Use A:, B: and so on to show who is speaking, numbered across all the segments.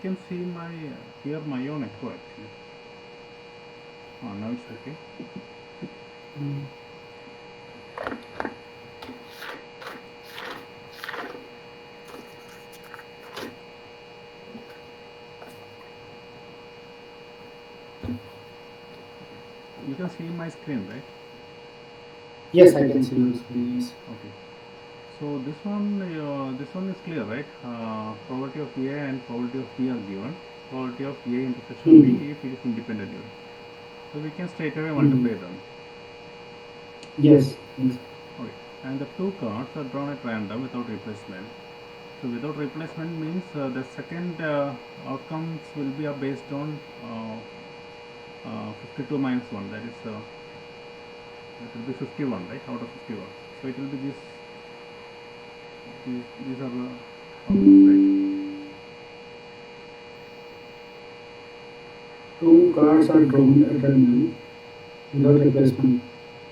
A: can see my hear my own echo actually. Oh, now it's okay.
B: Mm.
A: You can see my screen, right?
B: Yes, I can see your screen. Yes.
A: Okay. So this one is clear, right? Probability of A and probability of B are given. Probability of A intersection
B: Mm.
A: B if it is independent unit. So we can straight away
B: Mm.
A: multiply them.
B: Yes. Yes.
A: Okay. And the two cards are drawn at random without replacement. So without replacement means the second outcomes will be based on 52 minus 1. That is it will be 51, right? Out of 51. So it will be this. These are the outcomes, right?
B: Two cards are drawn at random without replacement.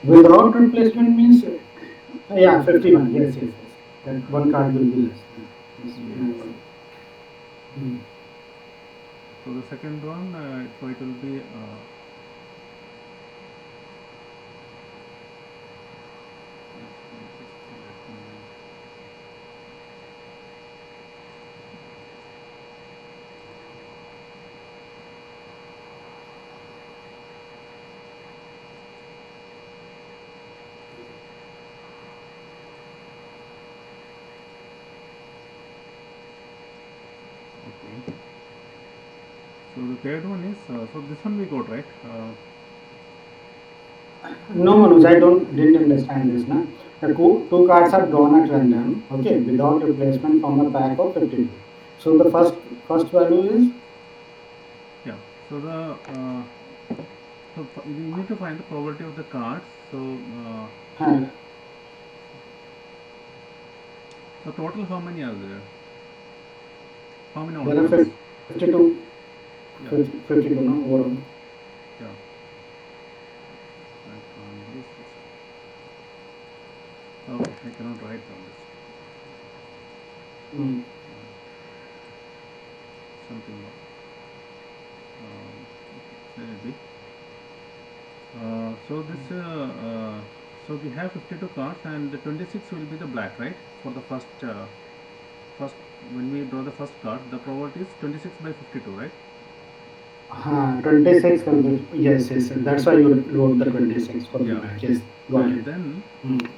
B: Without replacement means, yeah, 51. Yes, yes, yes. That one card will be less. Yes.
A: Yes.
B: Mm. Mm.
A: So the second one, so it will be okay. So the third one is so this one we got right.
B: No, Manoj, I didn't understand this. Na? The two cards are drawn at random, okay, without replacement from a pack of 52. So the first value is
A: Yeah. So the we need to find the probability of the cards. So
B: uh,
A: so total how many are there? How many
B: there are
A: outcomes?
B: 52,
A: Yeah.
B: 52 no, overall.
A: Yeah. I can't use this. Okay, I cannot write on this.
B: Mm.
A: Something wrong. Okay, let it be. So this so we have 52 cards and the 26 will be the black, right? For the first when we draw the first card, the probability is 26 by 52, right?
B: 26 will be, yes, yes, yes. That's why you wrote the 26 for the
A: Yeah.
B: black. Yes, got it.
A: And then
B: Mm.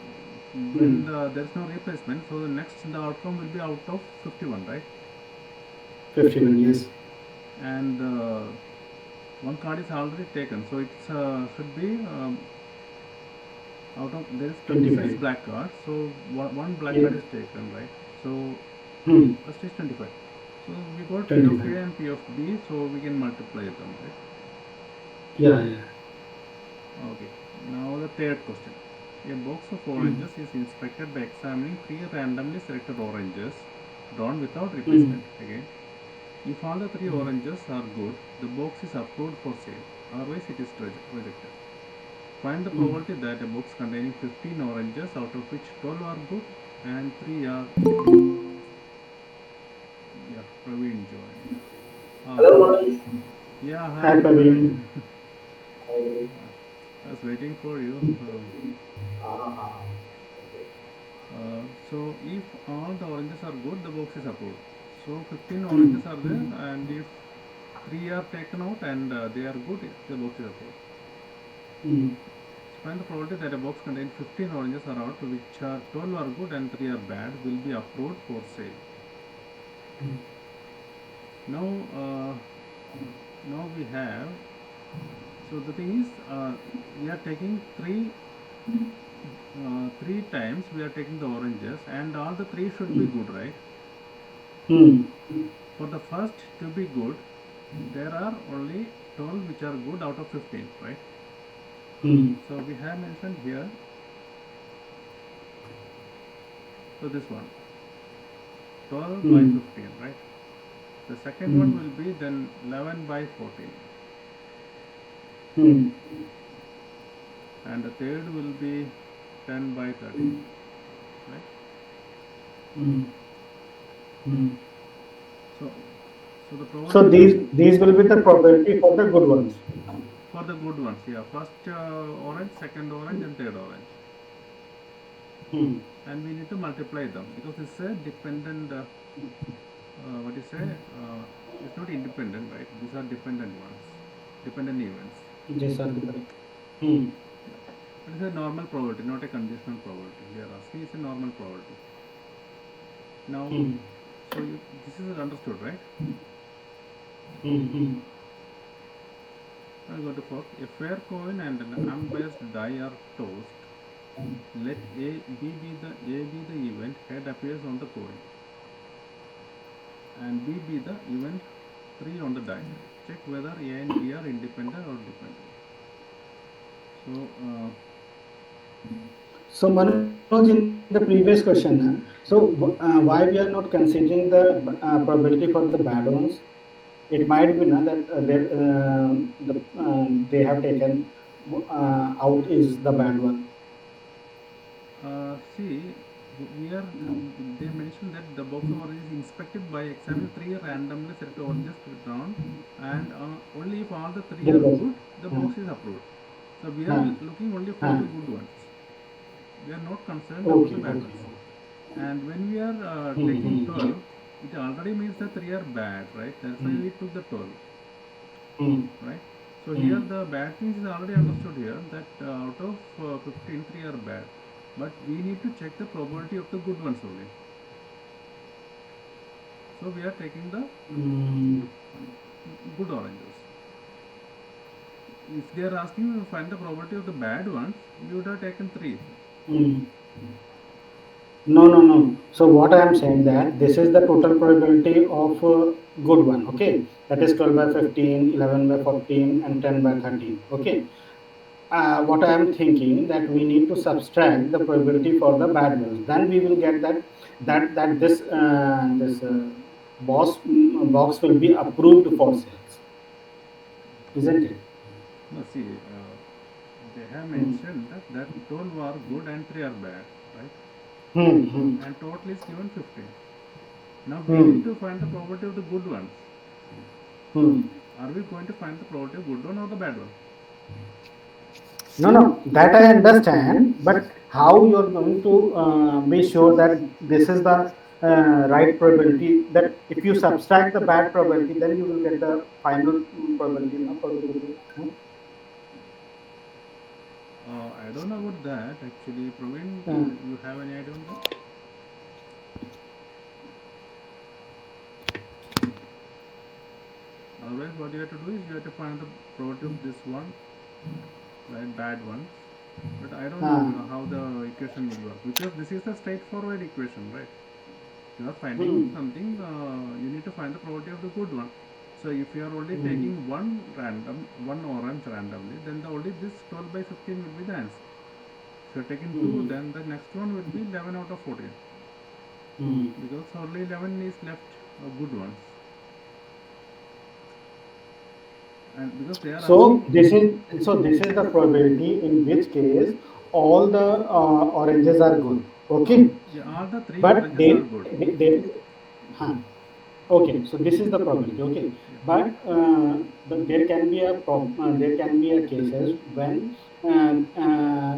A: when
B: Mm.
A: there is no replacement, so the next the outcome will be out of 51, right?
B: 51, yes.
A: And one card is already taken, so it's should be out of there is 26
B: 25.
A: black cards, so one black
B: Yeah.
A: card is taken, right? So
B: Hmm.
A: first is 25. So we got P of
B: 25.
A: A and P of B, so we can multiply them, right?
B: Yeah, yeah.
A: Okay. Now the third question. A box of
B: Mm.
A: oranges is inspected by examining three randomly selected oranges drawn without
B: Mm.
A: replacement. Again, if all the three
B: Mm.
A: oranges are good, the box is approved for sale. Otherwise, it is rejected. Find the
B: Mm.
A: probability that a box containing 15 oranges, out of which 12 are good and 3 are yeah, Praveen joined.
B: Hello,
A: Hi.
B: Manoj.
A: Yeah,
B: Hi,
A: hi
B: Praveen.
A: Praveen. I was waiting for you. So if all the oranges are good, the box is approved. So 15
B: Mm.
A: oranges are there, and if 3 are taken out and they are good, the box is approved.
B: Mm.
A: Find the probability that a box containing 15 oranges are out, which are 12 are good and 3 are bad, will be approved for sale. Now, now we have. So the thing is, we are taking three times. We are taking the oranges, and all the three should be
B: Mm.
A: good, right?
B: Mm.
A: For the first to be good, there are only 12 which are good out of 15, right?
B: Mm.
A: So we have mentioned here. So this one, 12 by
B: Mm.
A: 15, right? The second one
B: Mm.
A: will be then 11 by 14,
B: Mm.
A: and the third will be 10 by 13, right?
B: Mm. Mm.
A: So, So the
B: So
A: probability
B: these will be the probability for the good ones.
A: for the good ones, yeah. First orange, second orange, and third orange,
B: Hmm.
A: and we need to multiply them because it's a dependent. What you say? It's not independent, right? These are dependent ones, dependent events.
B: These are the. Hmm.
A: It is a normal probability, not a conditional probability. We are asking it's a normal probability. Now,
B: Hmm.
A: so this is understood, right?
B: Hmm. Hmm.
A: Now go to fourth. A fair coin and an unbiased die are tossed. Let A be the event head appears on the coin, and B be the event 3 on the die. Check whether A and B are independent or dependent. So,
B: So Manoj, in the previous question, why we are not considering the probability for the bad ones? It might be na that they have taken out is the bad one.
A: see, we are they mentioned that the box of oranges is inspected by examining three randomly selected oranges drawn, and only if all the three
B: Good
A: are
B: boss.
A: good, the
B: Uh,
A: box is approved. So we are
B: uh,
A: looking only for
B: uh,
A: the good ones. We are not concerned about the
B: okay,
A: bad
B: okay.
A: ones. And when we are
B: Hmm,
A: taking
B: hmm,
A: 12, it already means that three are bad, right? That's why
B: hmm,
A: we took the 12,
B: hmm,
A: right? So here
B: hmm,
A: the bad things is already understood here that out of 15, 3 are bad. But we need to check the probability of the good ones only. So we are taking the
B: hmm,
A: good oranges. If they are asking to find the probability of the bad ones, we would have taken 3.
B: hmm. No, no, no. So what I am saying that this is the total probability of good one. Okay, that is 12 by 15, 11 by 14, and 10 by 13. Okay. What I am thinking that we need to subtract the probability for the bad ones. Then we will get that this box will be approved for sales, isn't it?
A: No, see, they have
B: Hmm.
A: mentioned that 12 are good and 3 are bad, right?
B: Hmm. Hmm.
A: And total is given 15. Now we need
B: Hmm.
A: to find the probability of the good ones.
B: Hmm.
A: Are we going to find the probability of good one or the bad one?
B: No, no, that I understand, but how you are going to be sure that this is the right probability? That if you subtract the bad probability, then you will get the final probability now for the good one. Huh?
A: I don't know about that actually. Praveen,
B: Uh,
A: you have any idea on that? Otherwise, what you have to do is you have to find the probability of this one, right? Bad ones. But I don't know
B: uh,
A: how the equation will work because this is a straightforward equation, right? You are finding
B: hmm,
A: something, you need to find the probability of the good one. So if you are only
B: hmm,
A: taking one orange randomly, then the only this 12 by 15 will be the answer. If you are taking two,
B: hmm,
A: then the next one will be 11 out of 14
B: hmm.
A: because only 11 is left good ones. And because they are
B: So
A: asking,
B: this is the probability in which case all the oranges are good. Okay,
A: yeah, all the three
B: but
A: oranges are good.
B: there is. Huh. Okay, so this is the probability. Okay,
A: Yeah.
B: but there can be there can be a cases when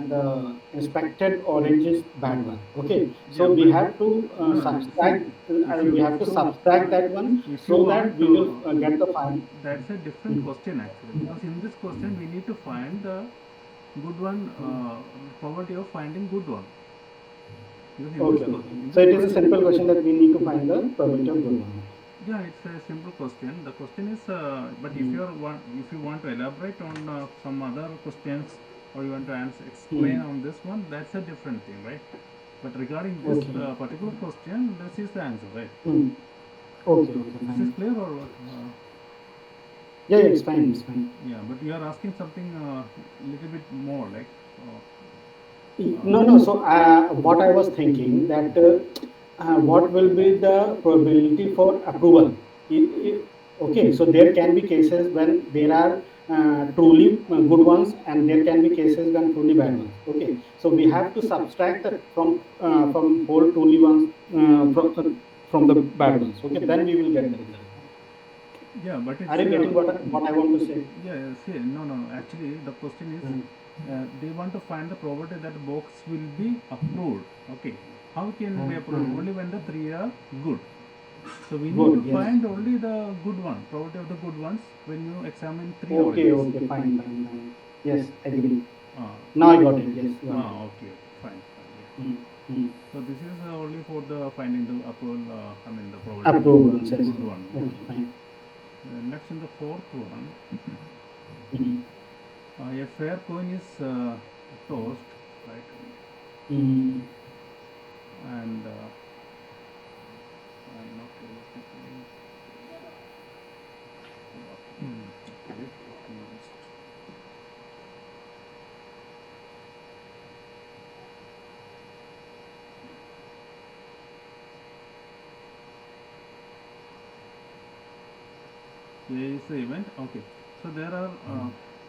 B: the inspected orange is bad one. Okay, so
A: Yeah,
B: we
A: but
B: have to
A: no, see,
B: subtract.
A: if you
B: We have to subtract that one
A: if you
B: so that
A: want
B: we will get the final.
A: that's a different question actually because in this question we need to find the good one probability of finding good one because
B: Okay, okay.
A: in
B: So
A: this
B: it is a
A: question
B: simple question that we need to find the probability of good one.
A: yeah it's a simple question. The question is but if
B: Hmm.
A: if you want to elaborate on some other questions or you want to answer
B: Hmm.
A: explain on this one, that's a different thing, right? But regarding this
B: Okay.
A: particular question, this is the answer, right?
B: Hmm. Okay, okay,
A: This is
B: fine.
A: clear or what?
B: Yeah, yeah, it's fine, it's fine.
A: Yeah, but you are asking something little bit more like
B: No, no. So, what I was thinking that what will be the probability for approval? Okay, so there can be cases when there are truly good ones, and there can be cases when truly bad ones. Okay, so we have to subtract the from whole truly ones from the bad ones. Okay, then we will get the result.
A: Yeah, but
B: Are
A: it's
B: you getting what I want to say?
A: yeah. See, no, no, no. Actually, the question is,
B: Mm.
A: they want to find the probability that box will be approved. Okay, how can be approved? Only when the three are good. So we need to
B: Good, yes.
A: find only the good one, probability of the good ones when you examine three
B: Okay,
A: oranges.
B: okay, fine, fine, fine. Yes, agree.
A: Ah,
B: Now I got it. Yes, got it.
A: okay, fine, fine, yeah.
B: Mm. Mm.
A: So this is only for the finding the approval. I mean the probability of
B: Approved ones,
A: the
B: yes.
A: good one.
B: Okay, fine.
A: Next in the fourth one,
B: Mm.
A: a fair coin is tossed, right?
B: Mm.
A: And I'm not able to find. Okay, let me just. A is the event. Okay, so there are.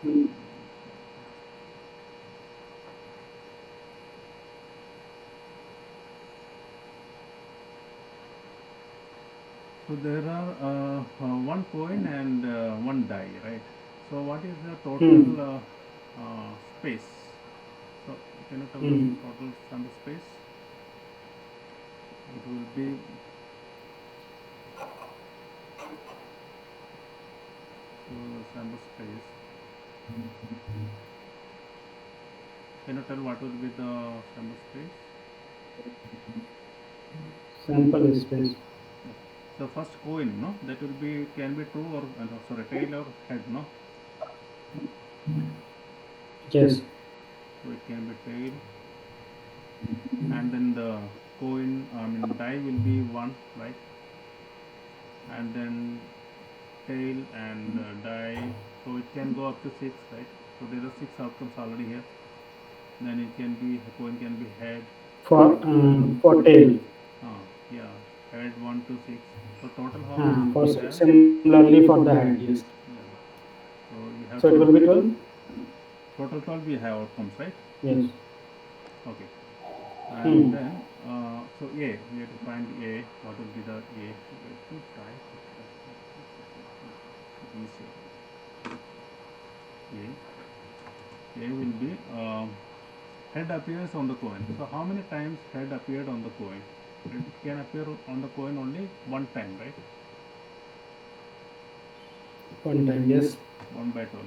B: Mm.
A: So there are one coin and one die, right? So what is the
B: Mm.
A: total space? So can you tell the
B: Mm.
A: total sample space? It will be sample space. Can you tell what will be the sample space?
B: Sample space.
A: Yeah. So first coin, no, that will be can be true or no, sorry, tail or head, no.
B: Yes.
A: So it can be tail, and then the coin, I mean die will be one, right? And then tail and die, so it can go up to six, right? So there are six outcomes already here. Then it can be coin can be head,
B: For tail.
A: uh, yeah, head one to six. So total how many
B: For
A: we have?
B: similarly for the head, yes.
A: Yeah. So you
B: So
A: have
B: it will be 12.
A: total 12 we have outcomes, right?
B: Yes.
A: Okay. And
B: Hmm.
A: then so A, we have to find A. What will be the A? Let me try. Easy. A will be head appears on the coin. So how many times head appeared on the coin? It can appear on the coin only one time, right?
B: One time, yes.
A: 1 by 12.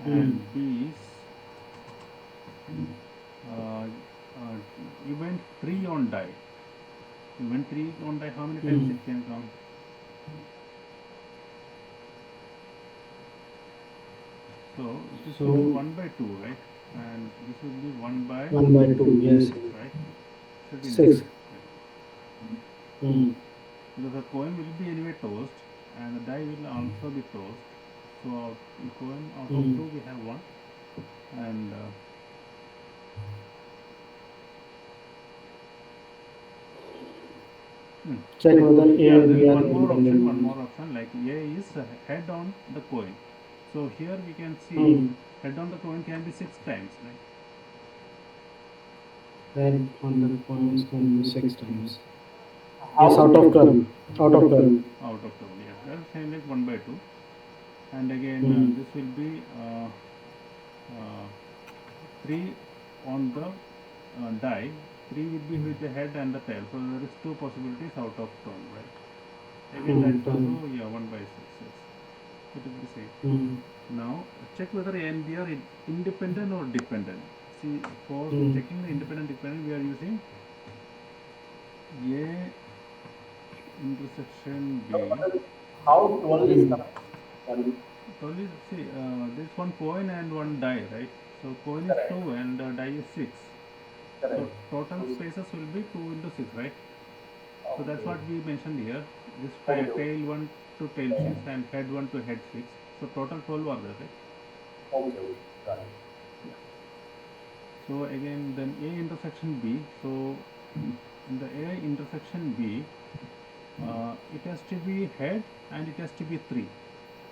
B: Hmm.
A: And B is uh, uh, event 3 on die. Event 3 on die, how many times
B: Hmm.
A: it can come? So this will be
B: So
A: 1 by 2, right? And this will be 1 by
B: 1 by 2, yes.
A: 6, right? Should be in 6.
B: 6.
A: Yeah.
B: Hmm.
A: Because the coin will be anyway tossed and the die will also be tossed. So in coin out of
B: Hmm.
A: 2 we have 1, and hmm.
B: Check whether A
A: Yeah,
B: and
A: there
B: B
A: is
B: are
A: one more option. One
B: independent.
A: more option, like A is head on the coin. So here we can see
B: Hmm.
A: head on the coin can be 6 times, right?
B: Head on the coins can be 6 times. Yes, out of 12. Out of 12.
A: Out of 12, yeah. That's same like 1 by 2. And again,
B: Hmm.
A: this will be 3 on the die. 3 will be with the head and the tail. So there is 2 possibilities out of 12, right? Again, that is
B: 12.
A: also, yeah, 1 by 6, yes. It will be same.
B: Hmm.
A: Now, check whether A and B are independent or dependent. See, for
B: Hmm.
A: checking the independent dependent, we are using A intersection B.
C: How 12 is
B: Hmm.
C: coming? Sorry.
A: 12 is, see, there is one coin and one die, right? So, coin is
C: Correct.
A: 2 and die is 6. So,
C: Correct.
A: total
C: So,
A: spaces will be 2 into 6, right? So, that's
C: okay.
A: what we mentioned here. This
C: Okay.
A: tail 1 to tail 6 and head 1 to head 6. So, total 12 are there, right?
C: Okay. Okay. Got it.
A: Yeah. So, again, then A intersection B. So, in the A intersection B, it has to be head and it has to be 3.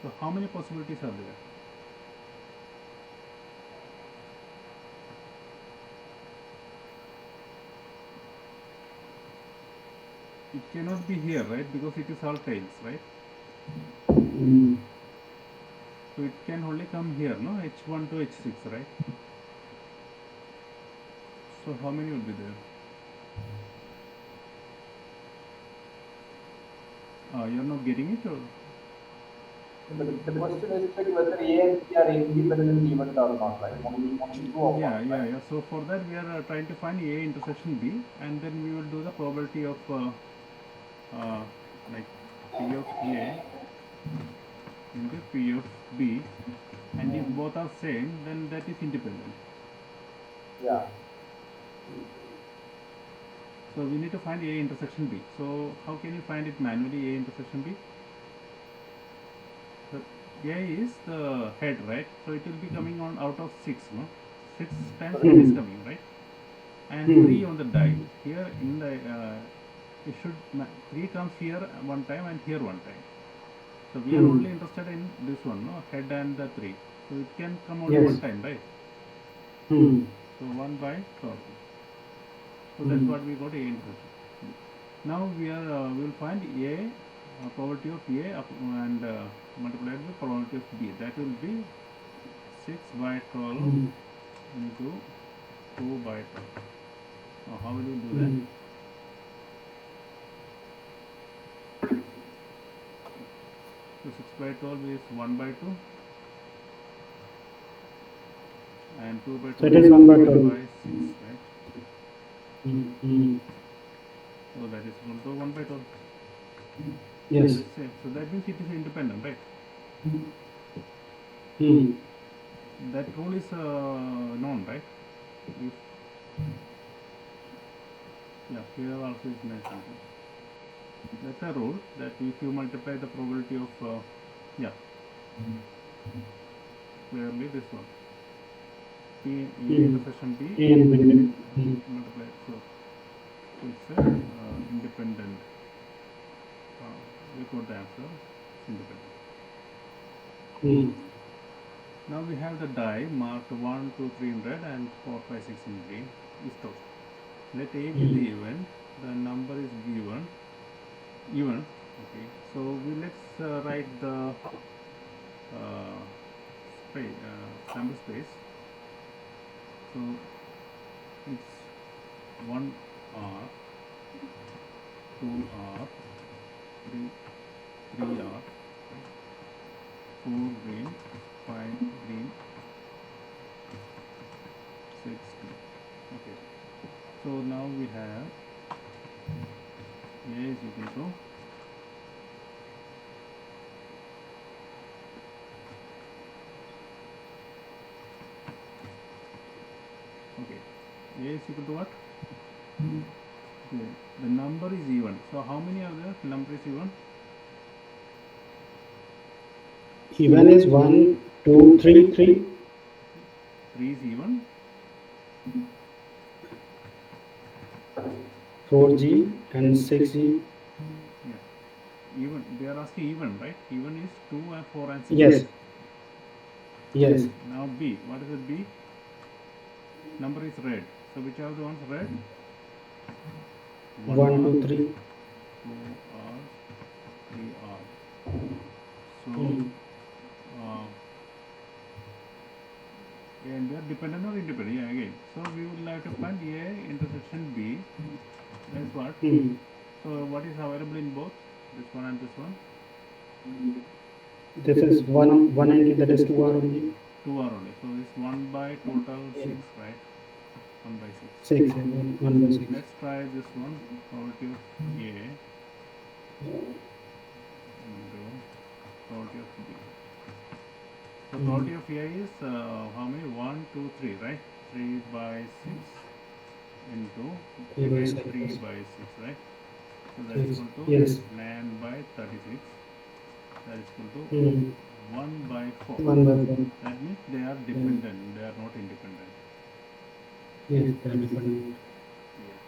A: So, how many possibilities are there? it cannot be here, right? Because it is all tails, right?
B: Mm.
A: So it can only come here, no? H1 to H6, right? So how many will be there? You're not getting it, or
C: The question is like whether A and B are independent event or not, right? Only two of one,
A: yeah, yeah,
C: right?
A: yeah. So for that we are trying to find A intersection B, and then we will do the probability of uh, like P of A into P of B, and if
C: Mm.
A: both are same, then that is independent.
C: Yeah.
A: So we need to find A intersection B. So how can you find it manually, A intersection B? So A is the head, right? So it will be coming on out of 6, no? 6 times
C: Sorry.
A: it is
B: Mm.
A: coming, right? And 3
B: Mm.
A: on the die. Here in the, it should, 3 comes here one time and here one time. So we are
B: Mm.
A: only interested in this one, no? Head and the 3. So it can come only one
B: Yes.
A: time, right?
B: Mm.
A: So 1 by 12. So that's
B: Mm.
A: what we got A intersection. Now we will find A, probability of A and multiplied by probability of B. That will be 6 by 12
B: Mm.
A: into 2 by 12. Now how will you do that?
B: Mm.
A: So 6 by 12 is 1 by 2, and 2 by
B: So
A: 12
B: it is
A: is
B: 1 by
A: 3
B: 12.
A: by 6, right?
B: Mm. Mm.
A: So that is equal to 1 by 12.
B: Yes.
A: That's it. So that means it is independent, right?
B: Mm.
A: That rule is known, right? If, yeah, here also is mentioned. That's a rule that if you multiply the probability of, yeah, clearly this one. P, A
B: Mm.
A: intersection B
B: A and B. Mm.
A: multiplied. So it's a independent. We got the answer. It's independent.
B: Mm.
A: Now we have the die marked 1, 2, 3 in red and 4, 5, 6 in green. Is total. Let A be the
B: Mm.
A: event. The number is given. Even. Okay. So let's write the sample space. So it's 1 R, 2 R, 3, 3 R, 4 green, 5 green, 6 green. Okay. So now we have A is equal to, okay, A is equal to what? Okay. The number is even. So how many are there? Number is even.
B: Even is 1, 2, 3, 3.
A: 3 is even.
B: 4G and 6G.
A: Yeah. Even. They are asking even, right? Even is 2 and 4 and 6.
B: Yes.
A: Okay.
B: Yes.
A: Now B. What is the B? Number is red. So which are the ones red? 1
B: 1,
A: R,
B: 2, 3.
A: 2 R, 3 R. So,
B: Mm.
A: and they are dependent or independent? Yeah, again. So we will have to find A intersection B. That's what.
B: Mm.
A: So what is available in both this one and this one?
B: This is 190, that is 2R only.
A: 2 are only. So it's 1 by total
B: Yeah.
A: 6, right? 1 by 6.
B: 6. 1 by 6.
A: Let's try this one. Probability of A into probability of B. So
B: Mm.
A: probability of A is how many? 1, 2, 3, right? 3 by 6 into
B: 3 by
A: again
B: 6.
A: 3 by 6, right? So that is
B: 6.
A: equal to
B: Yes.
A: 9 by 36. That is equal to
B: Mm.
A: 1 by 4.
B: 1 by 4.
A: That means they are
B: Yeah.
A: dependent, they are not independent.
B: Yes, they are dependent.
A: Yes.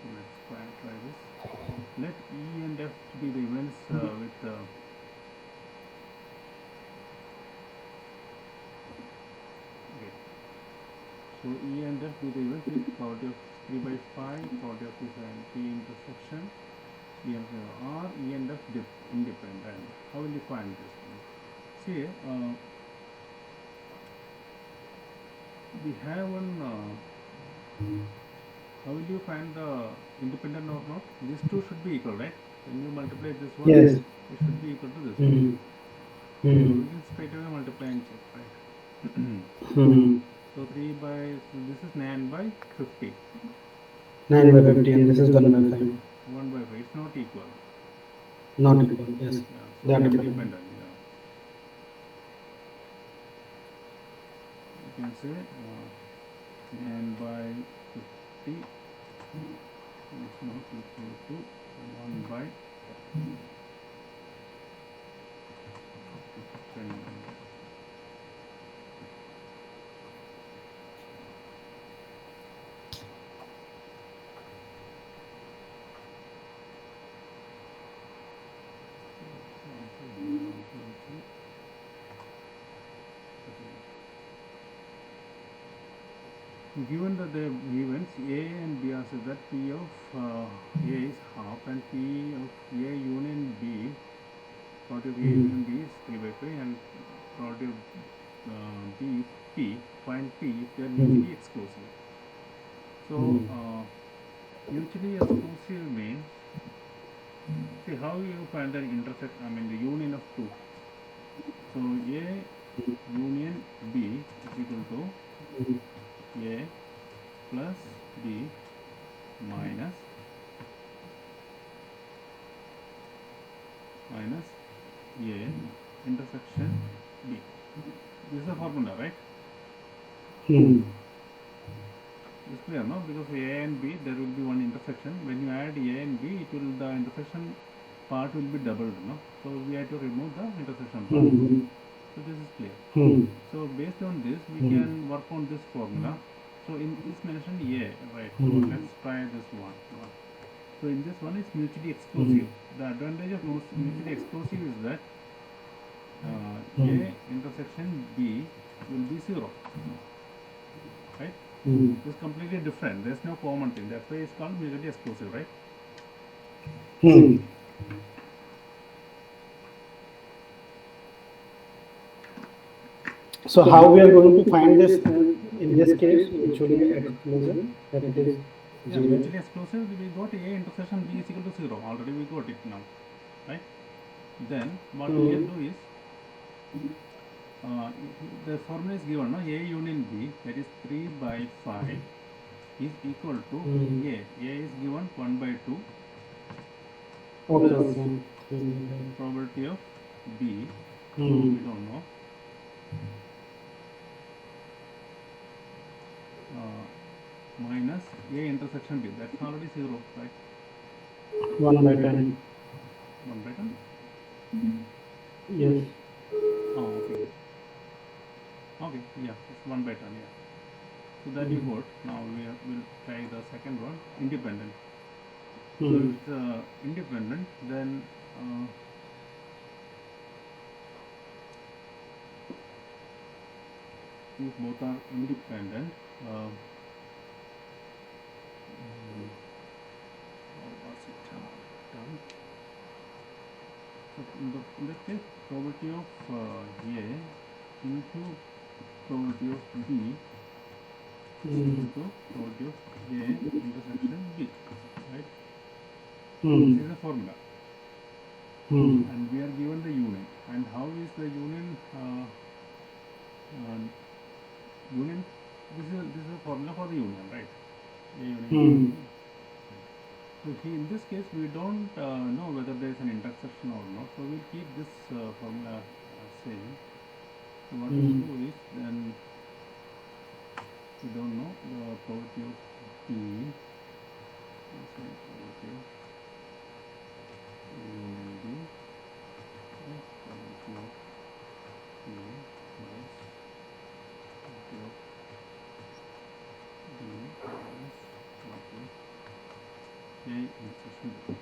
A: So let's try this. Let E and F be the events with So E and F be the events with probability of 3 by 5, probability of this and P intersection, E and F are E and F independent. How will you find this one? See, we have one. How will you find the independent or not? These two should be equal, right? When you multiply this one,
B: Yes.
A: it should be equal to this one.
B: Hmm.
A: So
B: Hmm.
A: we can straight away multiply and check, right?
B: Hmm.
A: So 3 by, so this is 9 by 50.
B: 9 by 50 and this is 1 by 5.
A: 1 by 5, it's not equal.
B: Not equal. Yes.
A: Yeah,
B: They
A: so
B: are different.
A: independent, yeah. You can say 9 by 50 is not equal to 1 by 10. Given that the events A and B are such that P of A is half and P of A union B, probability of A
B: Hmm.
A: union B is 3 by 5 and probability of B is P, find P if they are
B: Hmm.
A: mutually exclusive. So
B: Hmm.
A: mutually exclusive means, see how you find the intersection, I mean the union of two. So A union B is equal to A plus B minus A intersection B. This is the formula, right?
B: Hmm.
A: It's clear, no? Because A and B, there will be one intersection. When you add A and B, it will, the intersection part will be doubled, no? So we have to remove the intersection part.
B: Hmm.
A: So this is clear.
B: Hmm.
A: So based on this, we
B: Hmm.
A: can work on this formula. So in it's mentioned A, right? So
B: Hmm.
A: let's try this one. So in this one, it's mutually
B: Hmm.
A: exclusive. The advantage of mutually exclusive is that
B: Hmm.
A: A intersection B will be 0, right?
B: Hmm.
A: It's completely different. There's no common thing. That's why it's called mutually exclusive, right?
B: Hmm. So how we are going to find this in this case mutually exclusive that it is
A: Yeah,
B: 0.
A: mutually exclusive. We got A intersection B is equal to 0. Already we got it now, right? Then what we
B: Hmm.
A: can do is uh, the formula is given, no? A union B, that is 3 by 5 is equal to
B: Hmm.
A: A. A is given 1 by 2
B: Okay.
A: plus
B: Okay.
A: probability of B,
B: Hmm.
A: we don't know, minus A intersection B. That's already 0, right?
B: 1 by 10.
A: 1 by 10.
B: Yes.
A: Oh, okay. Okay, yeah, it's 1 by 10, yeah. So that you
B: Hmm.
A: got. Now will try the second one, independent. So
B: Hmm.
A: if it's independent, then if both are independent, uh, how was it done? So in that case, probability of A into probability of B is
B: Hmm.
A: equal to probability of A intersection B, right?
B: Hmm.
A: This is the formula,
B: Hmm.
A: and we are given the union. And how is the union? Uh, union. This is a formula for the union, right? A union B.
B: Hmm.
A: So in this case, we don't know whether there is an intersection or not. So we'll keep this formula same. So what we'll
B: Hmm.
A: do is then we don't know the probability of B. Let's say probability of union B. Probability of B plus probability of B minus probability of A intersection B.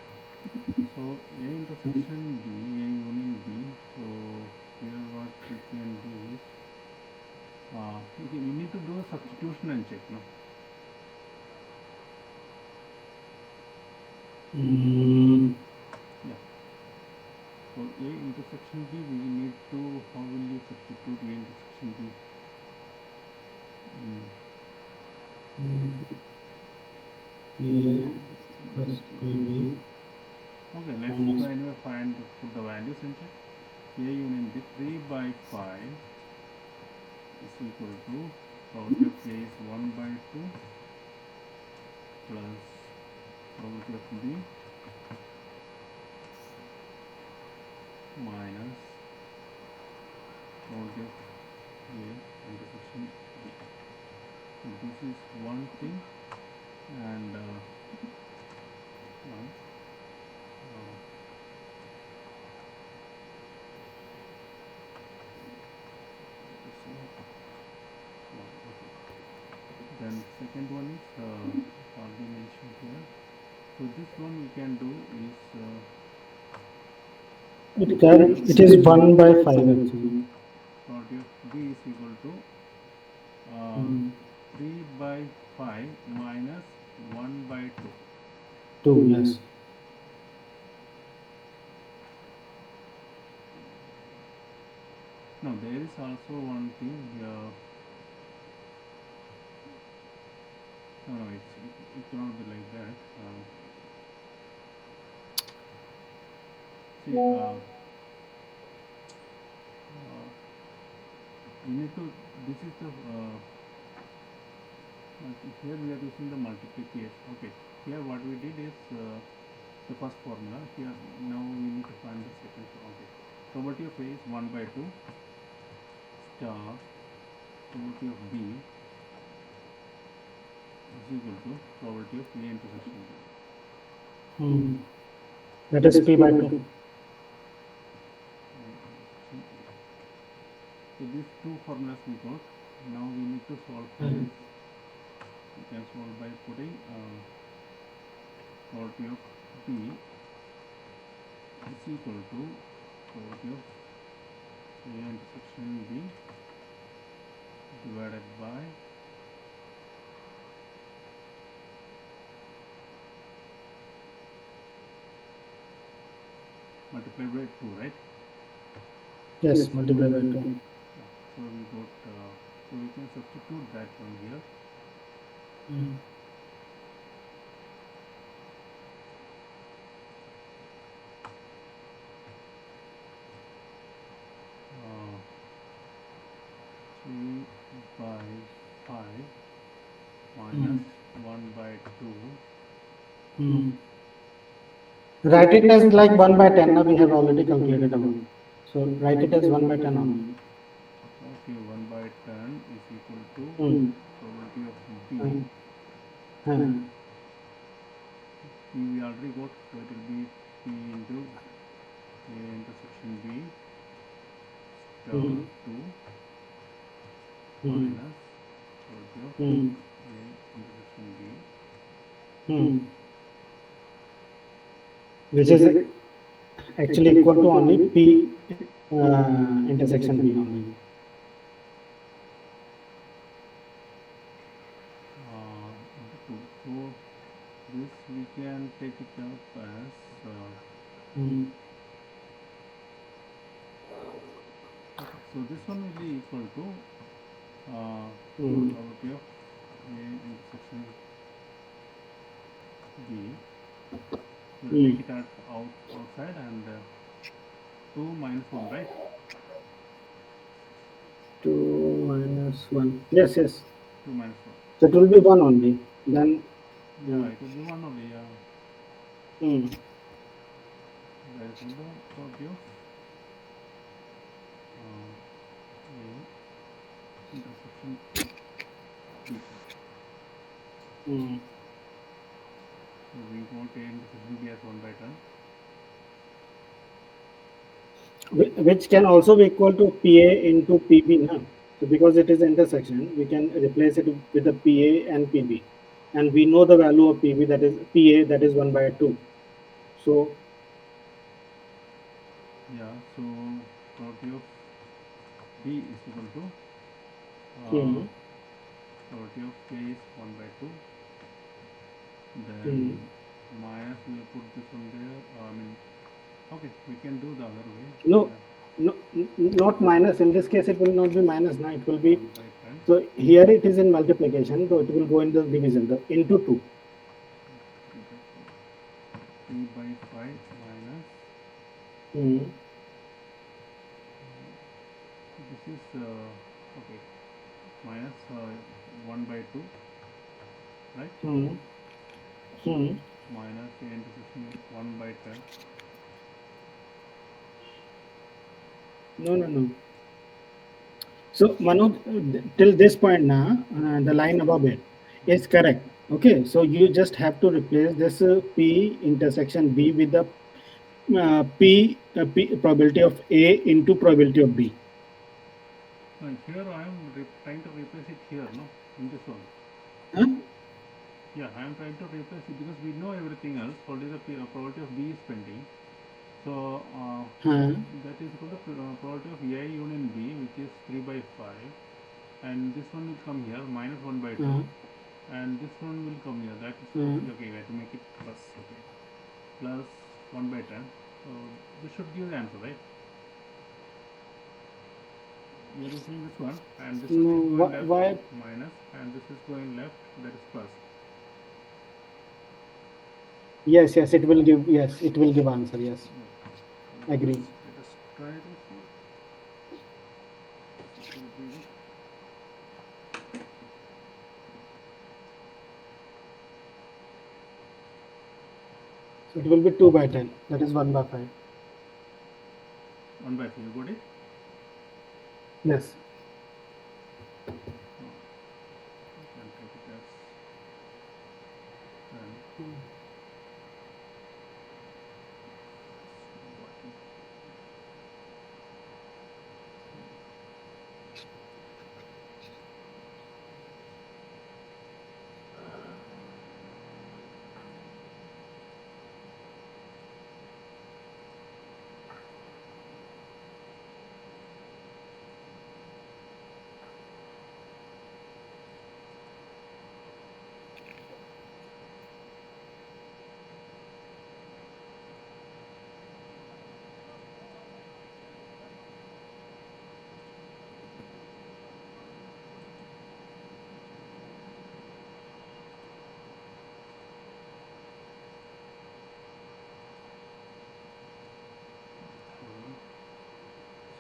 A: So A intersection B, A union B. So here what we can do is okay, we need to do a substitution and check, no?
B: Mm,
A: Yeah. For A intersection B, we need to, how will you substitute A intersection B? Mm,
B: PA plus PB
A: okay, let's
B: minus.
A: anyway find, put the values and check. A union B 3 by 5 is equal to, probability of A is 1 by 2 plus probability of B minus probability of A intersection B. So this is one thing, and uh, this one, okay. Then second one is already mentioned here. So this one we can do is probability of
B: It is 1 by 5 actually.
A: probability of B is equal to uh,
B: Mm.
A: 3 by 5 minus 1 by 2.
B: 2, yes.
A: No, there is also one thing here. No, no, it cannot be like that. See, we need to, this is the, here we are using the multiplication. Okay, here what we did is the first formula. Here, now we need to find the second. Okay, probability of A is 1 by 2 star probability of B is equal to probability of A intersection B.
B: Mm. That is P by 2.
A: So these two formulas we got. Now we need to solve for
B: Mm.
A: this. We can solve by putting probability of B is equal to probability of A intersection B divided by multiplied by 2, right?
B: Yes, multiply by 2.
A: Yeah. So we got, so we can substitute that one here.
B: Mm.
A: Uh, 3 by 5 minus
B: Mm.
A: 1 by 2.
B: Mm. Write it as like 1 by 10. Now we have already calculated above. So write it as 1 by 10 only.
A: Okay, 1 by 10 is equal to
B: Mm.
A: probability of B.
B: Mm. Mm.
A: P we already got, so it will be P into A intersection B star
B: Mm.
A: 2
B: Mm.
A: minus probability of
B: Mm.
A: A intersection B.
B: Mm. Which is actually equal to only P intersection B only.
A: Into 2. So this we can take it up as
B: Mm.
A: okay. So this one will be equal to
B: Mm.
A: probability of A intersection B. We'll take
B: Mm.
A: it outside, and 2 minus 1, right?
B: 2 minus 1. Yes, yes.
A: 2 minus
B: So it will be 1 only. Then
A: 1. Yeah, it will be 1 only. Yeah.
B: mm.
A: That is the probability of A intersection B.
B: Mm.
A: So we got A intersection B as 1 by 10.
B: Which can also be equal to PA into PB. Na? So because it is intersection, we can replace it with the PA and PB. And we know the value of PB, that is PA, that is 1 by 2. So
A: Yeah, so probability of B is equal to uh,
B: Hmm.
A: probability of k is 1 by 2.
B: Hmm.
A: Then minus, we'll put this one there. Okay, we can do the other way.
B: No,
A: Yeah,
B: no, not minus. In this case, it will not be minus. Now it will
A: 1
B: be.
A: by 10.
B: So here it is in multiplication, so it will go in the division. The into two.
A: 3 by 4. 3 by 5 minus,
B: Hmm.
A: this is, okay, minus 1 by 2, right?
B: Hmm. Hmm.
A: Minus, and this is 1 by 10.
B: No, no, no. So Manoj, till this point now, the line above it is correct. Okay, so you just have to replace this P intersection B with the P probability of A into probability of B.
A: Here I am trying to replace it here, no? In this one.
B: Huh?
A: Yeah, I am trying to replace it because we know everything else. Only the probability of B is pending. So
B: Huh?
A: that is equal to probability of A union B, which is 3 by 5. And this one will come here, minus 1 by 2.
B: Huh?
A: And this one will come here. That is
B: Huh?
A: okay. We have to make it plus. Okay, plus 1 by 10. So this should give the answer, right? We are using this one, and this
B: No,
A: is going left,
B: why?
A: minus, and this is going left, that is plus.
B: Yes, yes, it will give. Yes, it will give answer. Yes,
A: Okay.
B: agree.
A: Let us try this one. It will be,
B: So it will be 2 by 10. That is 1 by 5.
A: 1 by 3. You got it?
B: Yes.
A: No, you can take it as 10. What is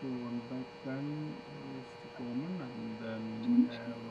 A: So 1 by 10 is the common, and then we have